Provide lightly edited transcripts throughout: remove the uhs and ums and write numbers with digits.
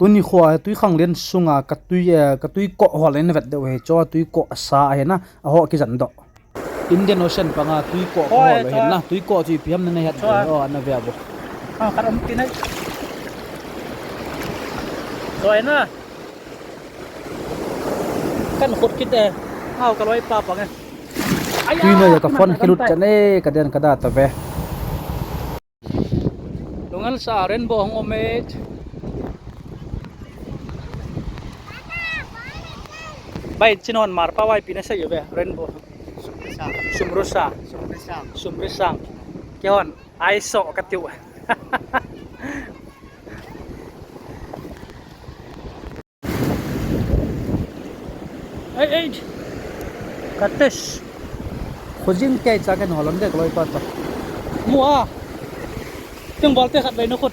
ตุนี่ขวาตุยขังเล่นสุงากกตุยเกาะหัวเล่นเวดเดวเฮจ้าตุยเกาะสาเห็นนะอ่ะหอกิจันดอกอินเดียนโอเชียนปังตุยเกาะหัวเลยเห็นนะตุยเกาะตุยพิมพ์นั่นเห็นอ๋อนั่นเวียบขัดอมกินให้สวยนะกันขุดคิดเองกระไรปลาปังไงตุยเนี่ยกับฟอนคิลุดจันเอ้กระเด็นกระดาษตะเวตรงนั้นสาเรนโบว์ของโอเมจใบชินอนมาร์ป้าไว้ปีนั้นใช่อยู่เว้ยเรนโบว์ซุมรุษาเกี่ยวนไอโซกัติวเอ้ยกัตติชคนยิ่งแก่จากกันหัวล้นเด็กลอยปัดต่อมัวจึงบอลเตะขัดไปนุขุด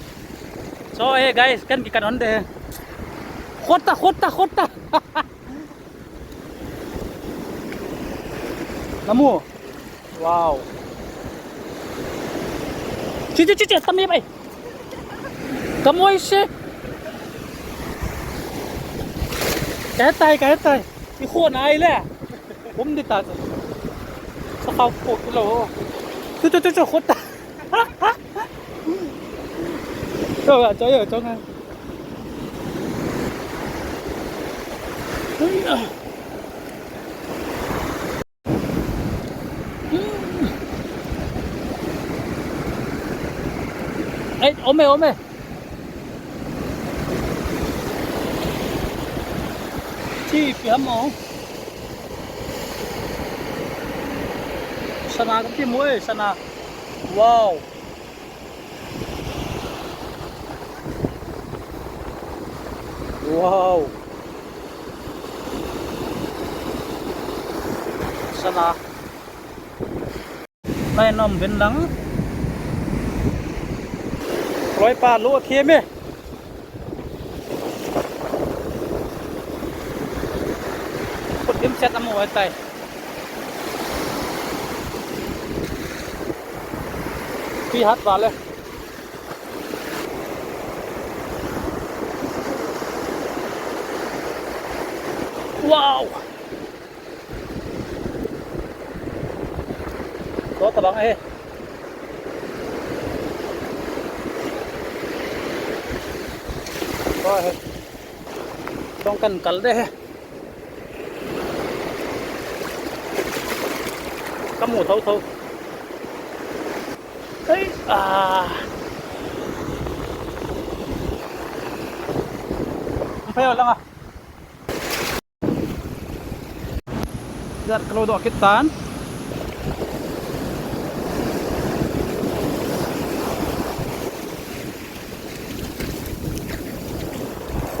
โซ่guys kanกิกันอันเดโคตรน้ำมูว้าวจิ๊ดทำยังไงขโมยสิแกตายอีโคตรนายเลยผมดิตาสิสกาวโคตรเลยจุ๊โคตรเจ้าไงเอ้ยโอเมที่เปียมองชนะกับที่มวยชนะว้าวชนะไม่น้ำเป็นหลังร้อยปลาลูกเทียมไหมกดยิ้มเซตน้ำมันไว้ใจพี่ฮัทบาเลยว้าวตัวตะบังเอ้ก็ต้องกันได้กำหมูเท่าเฮ้ยเพี้ยวแล้วอ่ะเดือดกระโดดกิตาน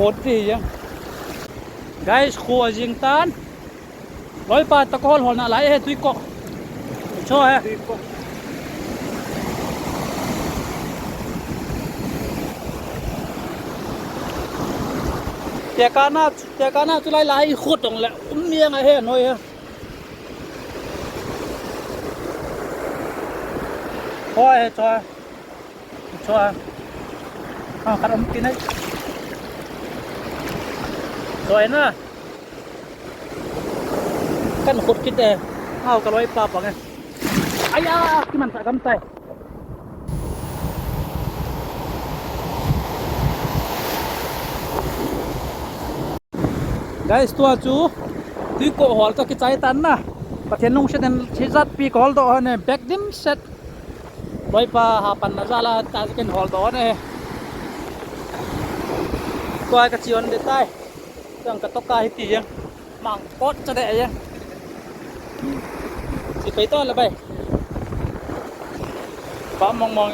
โคตรดียังguys ขัวจิงตานร้อยปาตะกอนหัวหน้าไหลตุยเกาะช่วยเจ้าการน่าจุไล่ขุดตรงแหละเมียไงเฮ้หน่อยช่วยขัดอมกินให้สวยนะกันขุดคิดเองกระไรปลาปังไงที่มันใส่กำไตguys ตัวจูที่โกหอลตัวกิจใจตันนะประเทศนุ่งเช่นที่จัดปีกอลตัวเนี่ยแบกดิมเซตร้อยปลาหาปันนะจ้าละตาจะเป็นหอลตัวเนี่ยตัวกระเจียนเด็ดใต้เรื่องกระตกกาหิตียังมังกดจะได้ยังสิไปต้อนละไปป้ามอง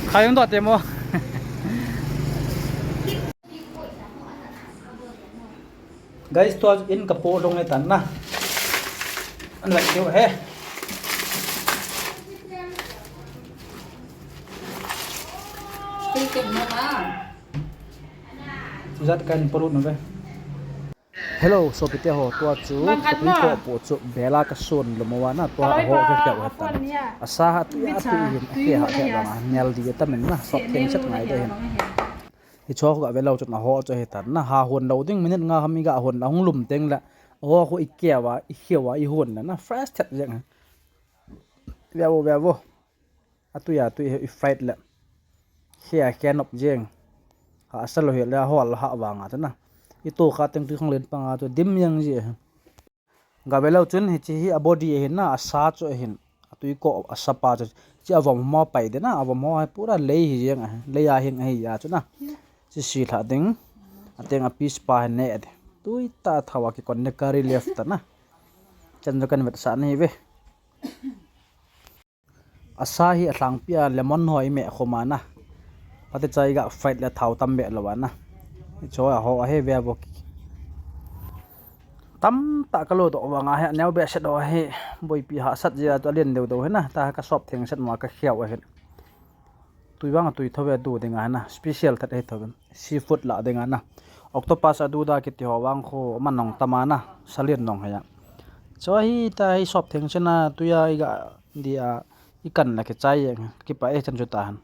ใครต้องตอดเต็มวะguys ตัวอินกระโปรงในตันนะอันไหนเดี๋ยวเฮ้จัดการปรุนหน่อยไป hello so pite ho tua chu tui ko po chu bela ka son lo mawana to ho ke ke watan asa ha tu ya tu yin ke ha ke ba nel di ta men na sok theng chat ngai de hen hi chok ga velo chut na ho cho he tan na ha hon lo ding minute nga hami ga hon na hung lum teng la ho ko ikya wa ikhewa I hon na fresh chat jeng vevo atu ya tu I fried la here can op jeng ha asal he la hol ha wa nga ta na itu kha teng tu khang len pa nga to dim yang ji ga velo chun hi chi hi body hin na asa cho hin atui ko asa pa cho chi avom mo pai de na avom mo pura lei hi jeng lei ya hin hi ya chu na chi si tha ding ateng a piece pa ne de tui ta thawa ki kon ne kari left ta na chan jo kan vet sa ni ve asa hi atlang pia lemon hoi me khoma na pate chai ga fried la thau tam be lawana cho a ho he ve bo tam ta ka lo do wanga he neu be se do he boi pi ha sat ja to len deu do he na ta ka sop theng set ma ka khiaw he tui wang tui thobe du dinga na special that he thoben seafood la dinga na octopus adu da ki ti ho wang kho manong tamana salien nong ha ya cho hi ta hi sop theng chena tuya iga dia ikan la ke chai ki pa e chan ju ta han